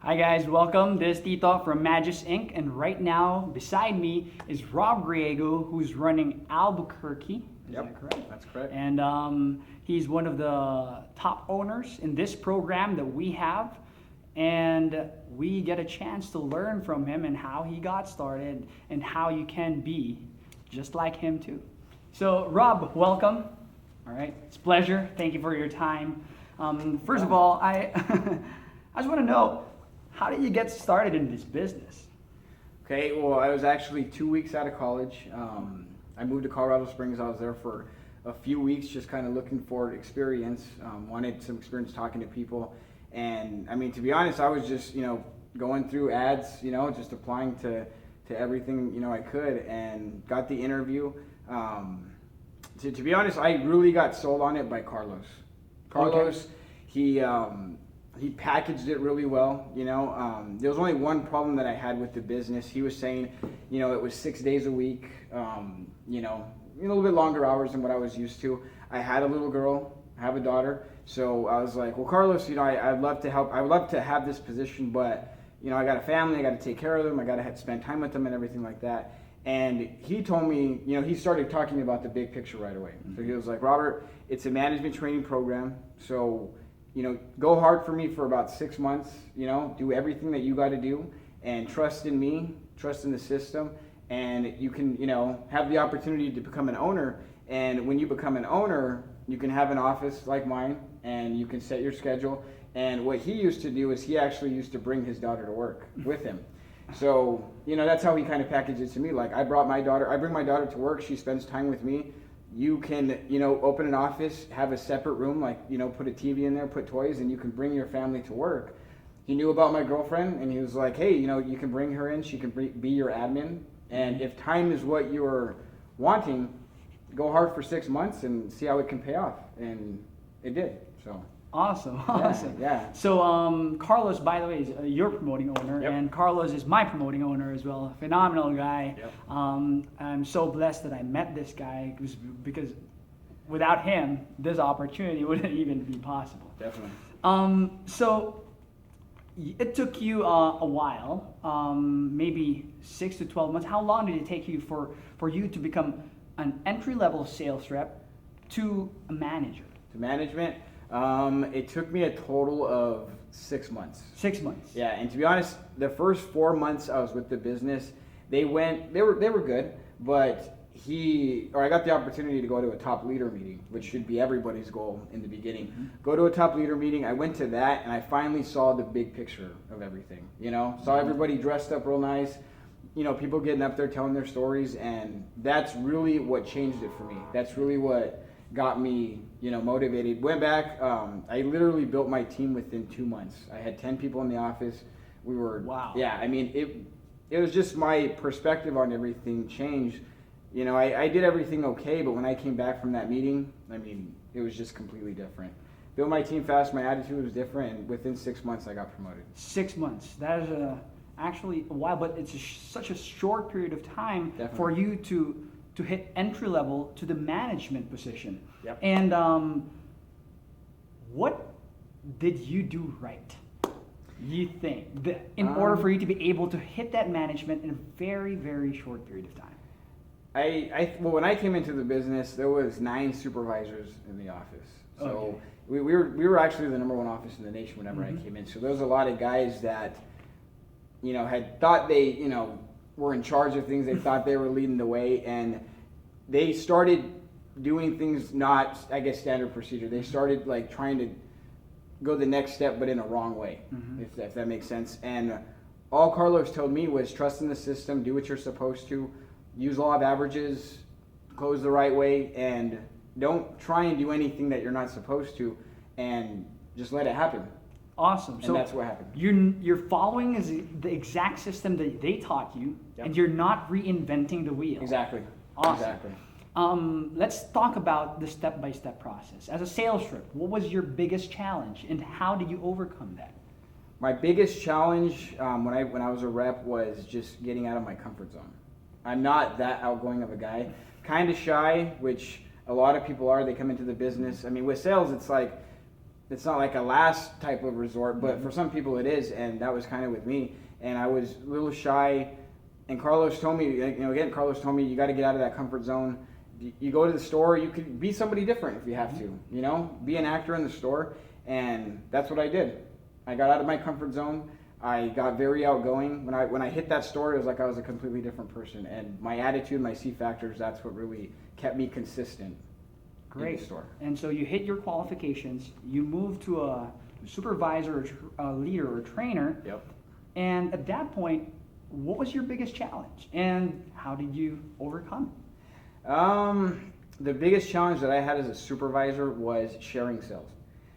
Hi guys, welcome. This is Tito from Magis Inc. And right now, beside me is Rob Griego, who's running Albuquerque. Is that correct? That's correct. And he's one of the top owners in this program that we have. And we get a chance to learn from him and how he got started and how you can be just like him too. So Rob, welcome. All right, it's a pleasure. Thank you for your time. First of all, I I just want to know, how did you get started in this business? Okay, well, I was actually 2 weeks out of college. I moved to Colorado Springs. I was there for a few weeks, just kind of looking for experience. Wanted some experience talking to people. And I mean, to be honest, I was just, going through ads, just applying to everything, I could, and got the interview. To be honest, I really got sold on it by Carlos. Carlos, okay. He packaged it really well, There was only one problem that I had with the business. He was saying, it was 6 days a week, a little bit longer hours than what I was used to. I had a little girl, I have a daughter, so I was like, well, Carlos, I'd love to help. I would love to have this position, but, I got a family, I got to take care of them, I got to spend time with them and everything like that. And he told me, he started talking about the big picture right away. Mm-hmm. So he was like, Robert, it's a management training program, so go hard for me for about 6 months, do everything that you got to do and trust in me, trust in the system, and you can, have the opportunity to become an owner. And when you become an owner, you can have an office like mine and you can set your schedule. And what he used to do is he actually used to bring his daughter to work with him. So, that's how he kind of packaged it to me. Like, I bring my daughter to work, she spends time with me. You can, open an office, have a separate room, like, put a TV in there, put toys, and you can bring your family to work. He knew about my girlfriend, and he was like, hey, you can bring her in, she can be your admin. And if time is what you're wanting, go hard for 6 months and see how it can pay off. And it did, so. Awesome. Yeah. So Carlos, by the way, is your promoting owner, Yep. and Carlos is my promoting owner as well. Phenomenal guy. Yep. I'm so blessed that I met this guy because without him, this opportunity wouldn't even be possible. Definitely. So it took you a while, maybe 6 to 12 months. How long did it take you for you to become an entry-level sales rep to a manager? To management. It took me a total of 6 months. 6 months. Yeah, and to be honest, the first 4 months I was with the business, they were good, but I got the opportunity to go to a top leader meeting, which should be everybody's goal in the beginning. Mm-hmm. Go to a top leader meeting. I went to that, and I finally saw the big picture of everything. Saw everybody dressed up real nice. People getting up there telling their stories, and that's really what changed it for me. That's really what got me, motivated. Went back. I literally built my team within 2 months. I had 10 people in the office. We were. Wow. Yeah. I mean, it was just my perspective on everything changed. I did everything okay, but when I came back from that meeting, I mean, it was just completely different. Built my team fast. My attitude was different, and within 6 months, I got promoted. 6 months. That is actually a while, but it's such a short period of time. Definitely. For you to hit entry level to the management position. Yep. And what did you do right, you think, in order for you to be able to hit that management in a very, very short period of time? Well, when I came into the business, there was 9 supervisors in the office. So okay. we were actually the number 1 office in the nation whenever I came in. So there was a lot of guys that, had thought they, were in charge of things. They thought they were leading the way, and they started doing things not, I guess, standard procedure. They started like trying to go the next step, but in a wrong way, if that makes sense. And all Carlos told me was trust in the system, do what you're supposed to, use law of averages, close the right way, and don't try and do anything that you're not supposed to, and just let it happen. Awesome. And so that's what happened. You're following the exact system that they taught you, yep. And you're not reinventing the wheel. Exactly. Awesome. Exactly. Let's talk about the step-by-step process. As a sales rep, what was your biggest challenge, and how did you overcome that? My biggest challenge when I was a rep was just getting out of my comfort zone. I'm not that outgoing of a guy. Kind of shy, which a lot of people are. They come into the business. I mean, with sales, it's like it's not like a last type of resort, but for some people it is, and that was kind of with me. And I was a little shy, and Carlos told me, Carlos told me you got to get out of that comfort zone. You go to the store, you could be somebody different if you have to, be an actor in the store, and that's what I did. I got out of my comfort zone. I got very outgoing. When I hit that store, it was like I was a completely different person, and my attitude, my C factors, that's what really kept me consistent. Great. In the store. And so you hit your qualifications, you moved to a supervisor, a leader, or trainer. Yep. And at that point, what was your biggest challenge, and how did you overcome it? The biggest challenge that I had as a supervisor was sharing sales,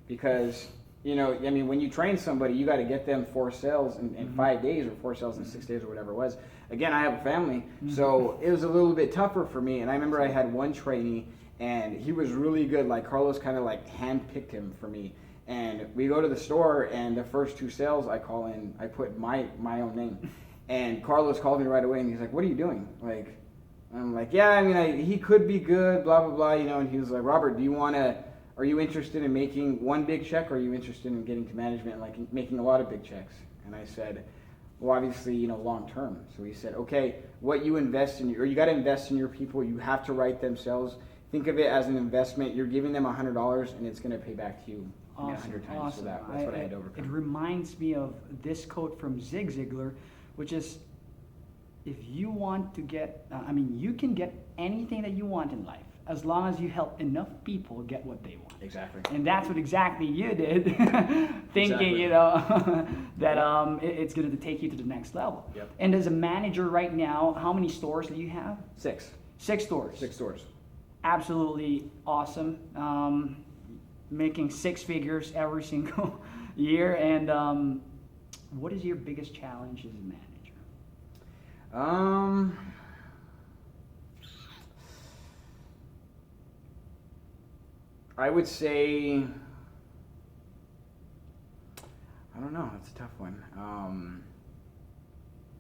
because when you train somebody, you got to get them 4 sales in 5 days, or 4 sales in 6 days, or whatever it was. Again, I have a family, so it was a little bit tougher for me. And I remember I had one trainee, and he was really good. Like Carlos kind of like handpicked him for me. And we go to the store, and the first 2 sales I call in, I put my own name. And Carlos called me right away, and he's like, "What are you doing?" Like, I'm like, "Yeah, he could be good, blah blah blah," And he was like, "Robert, are you interested in making one big check, or are you interested in getting to management and like making a lot of big checks?" And I said, "Well, obviously, long term." So he said, "Okay, what you invest in, or you got to invest in your people. You have to write them sales. Think of it as an investment. You're giving them $100, and it's going to pay back to you." Awesome. 100 times. Awesome. So that's what I had to overcome. It reminds me of this quote from Zig Ziglar, which is, if you want to get, you can get anything that you want in life as long as you help enough people get what they want. Exactly. And that's what exactly you did, thinking, Exactly. that it's going to take you to the next level. Yep. And as a manager right now, how many stores do you have? 6. 6 stores. 6 stores. Absolutely awesome. Making 6 figures every single year. And what is your biggest challenge as a manager? I would say, I don't know. It's a tough one.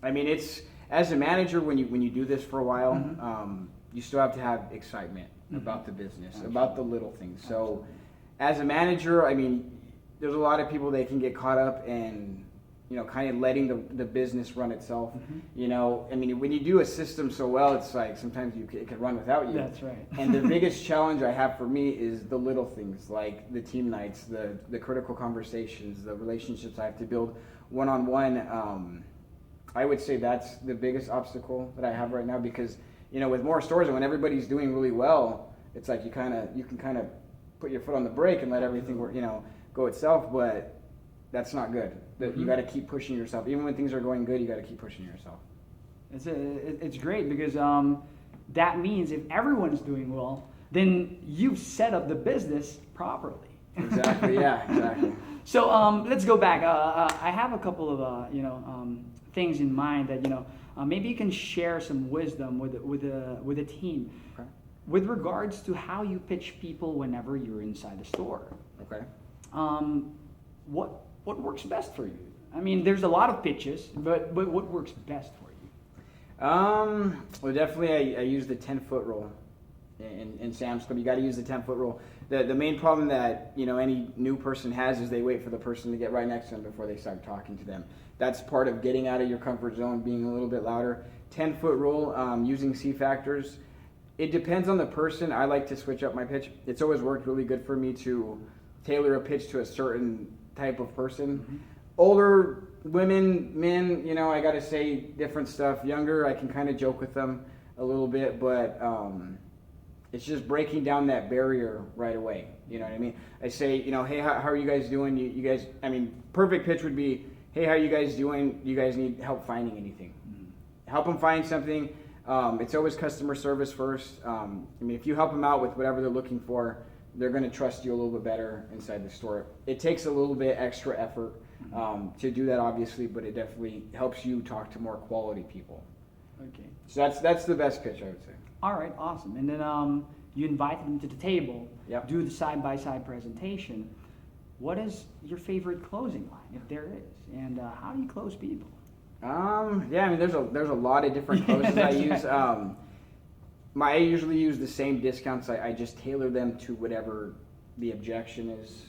It's as a manager, when you do this for a while, you still have to have excitement about the business, about the little things. So, Absolutely. As a manager, there's a lot of people that can get caught up in, kind of letting the business run itself. When you do a system so well, it's like sometimes it can run without you. That's right. And the biggest challenge I have for me is the little things, like the team nights, the critical conversations, the relationships I have to build one-on-one. I would say that's the biggest obstacle that I have right now, because, with more stores and when everybody's doing really well, it's like you can kind of put your foot on the brake and let everything work, go itself, but that's not good. You got to keep pushing yourself. Even when things are going good, you got to keep pushing yourself. It's great, because that means if everyone's doing well, then you've set up the business properly. Exactly. Yeah. Exactly. So let's go back. I have a couple of things in mind that maybe you can share some wisdom with a team. Okay. With regards to how you pitch people whenever you're inside the store. Okay. What works best for you? There's a lot of pitches, but what works best for you? Well, definitely I use the 10-foot rule in Sam's Club. You got to use the 10-foot rule. The main problem that any new person has is they wait for the person to get right next to them before they start talking to them. That's part of getting out of your comfort zone, being a little bit louder. 10-foot rule, using C factors. It depends on the person. I like to switch up my pitch. It's always worked really good for me to tailor a pitch to a certain type of person. Older women, men, I got to say different stuff. Younger, I can kind of joke with them a little bit, but it's just breaking down that barrier right away. You know what I mean? I say, "Hey, how are you guys doing? You guys," perfect pitch would be, "Hey, how are you guys doing? You guys need help finding anything?" Help them find something. It's always customer service first. If you help them out with whatever they're looking for, they're going to trust you a little bit better inside the store. It takes a little bit extra effort to do that, obviously, but it definitely helps you talk to more quality people. Okay. So that's the best pitch, I would say. All right, awesome. And then you invite them to the table, Yep. do the side-by-side presentation. What is your favorite closing line, if there is? And how do you close people? There's a lot of different closes I use. I usually use the same discounts. I just tailor them to whatever the objection is.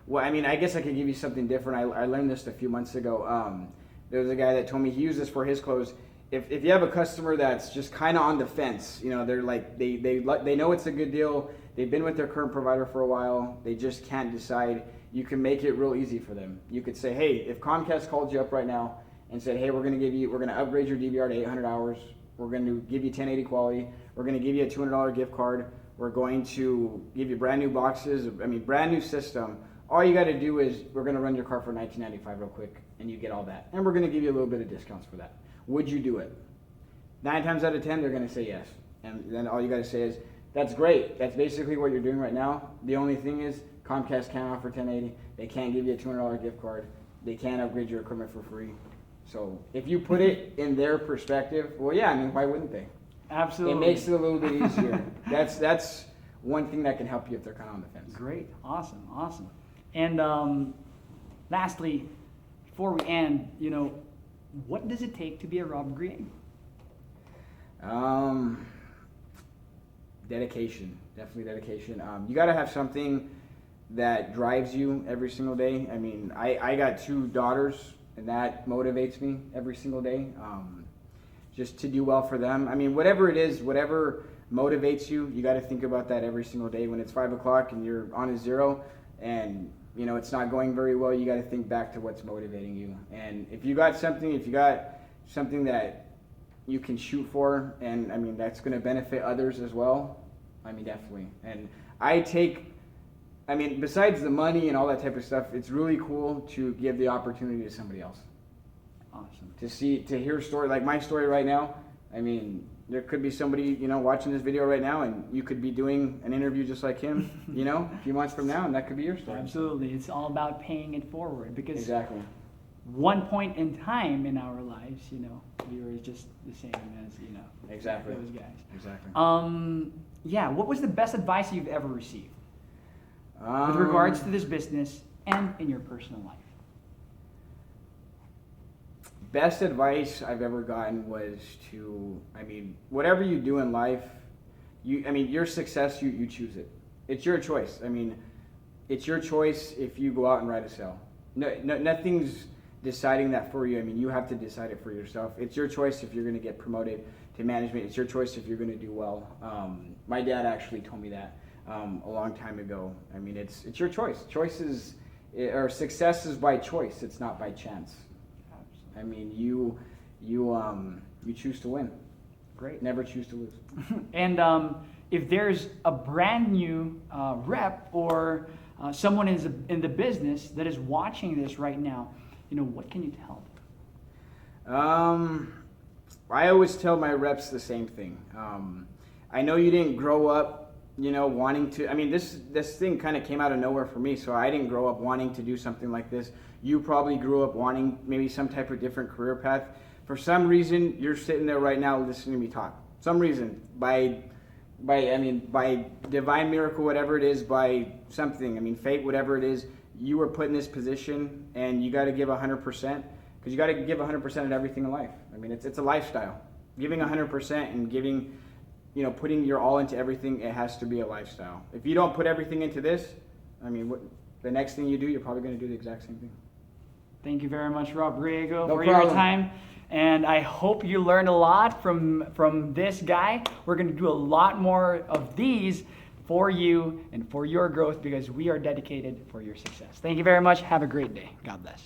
Well, I mean, I guess I could give you something different. I learned this a few months ago. There was a guy that told me he used this for his clothes. If you have a customer that's just kind of on the fence, you know, they're like they know it's a good deal. They've been with their current provider for a while. They just can't decide. You can make it real easy for them. You could say, hey, if Comcast called you up right now and said, hey, we're going to upgrade your DVR to 800 hours. We're going to give you 1080 quality. We're going to give you a $200 gift card. We're going to give you brand new boxes. I mean, brand new system. All you got to do is we're going to run your car for $19.95 real quick, and you get all that. And we're going to give you a little bit of discounts for that. Would you do it? 9 times out of 10, they're going to say yes. And then all you got to say is, that's great. That's basically what you're doing right now. The only thing is Comcast can't offer 1080. They can't give you a $200 gift card. They can't upgrade your equipment for free. So if you put it in their perspective, well, yeah, I mean, why wouldn't they? Absolutely. It makes it a little bit easier. That's one thing that can help you if they're kind of on the fence. Great. Awesome. And lastly, before we end, you know, what does it take to be a Rob Griego? Dedication. Definitely dedication. You got to have something that drives you every single day. I mean, I got 2 daughters, and that motivates me every single day. Just to do well for them. I mean, whatever it is, whatever motivates you, you got to think about that every single day. When it's 5 o'clock and you're on a 0 and you know it's not going very well, you got to think back to what's motivating you. And if you got something that you can shoot for, and I mean that's going to benefit others as well, I mean definitely. And I mean besides the money and all that type of stuff, it's really cool to give the opportunity to somebody else. Awesome. To hear a story like my story right now. I mean, there could be somebody, you know, watching this video right now, and you could be doing an interview just like him, you know, a few months from now, and that could be your story. Absolutely. It's all about paying it forward, because Exactly. one point in time in our lives, you know, we were just the same as, you know, Exactly. those guys. Exactly. Yeah, what was the best advice you've ever received with regards to this business and in your personal life? Best advice I've ever gotten was I mean, whatever you do in life, your success, you choose it. It's your choice. I mean, it's your choice if you go out and write a sale. Nothing's deciding that for you. I mean, you have to decide it for yourself. It's your choice if you're going to get promoted to management. It's your choice if you're going to do well. My dad actually told me that a long time ago. I mean, it's your choice. Success is by choice. It's not by chance. I mean, you choose to win. Great. Never choose to lose. And if there's a brand new rep or someone is in the business that is watching this right now, you know, what can you tell them? I always tell my reps the same thing. I know you didn't grow up, you know, wanting to. I mean, this thing kind of came out of nowhere for me, so I didn't grow up wanting to do something like this. You probably grew up wanting maybe some type of different career path. For some reason, you're sitting there right now listening to me talk. Some reason, by divine miracle, whatever it is, by something, I mean, fate, whatever it is, you were put in this position, and you got to give 100%, because you got to give 100% at everything in life. I mean, it's a lifestyle. Giving 100% and giving, you know, putting your all into everything, it has to be a lifestyle. If you don't put everything into this, I mean, the next thing you do, you're probably going to do the exact same thing. Thank you very much, Rob Griego, No for problem. your time. And I hope you learned a lot from this guy. We're going to do a lot more of these for you and for your growth, because we are dedicated for your success. Thank you very much. Have a great day. God bless.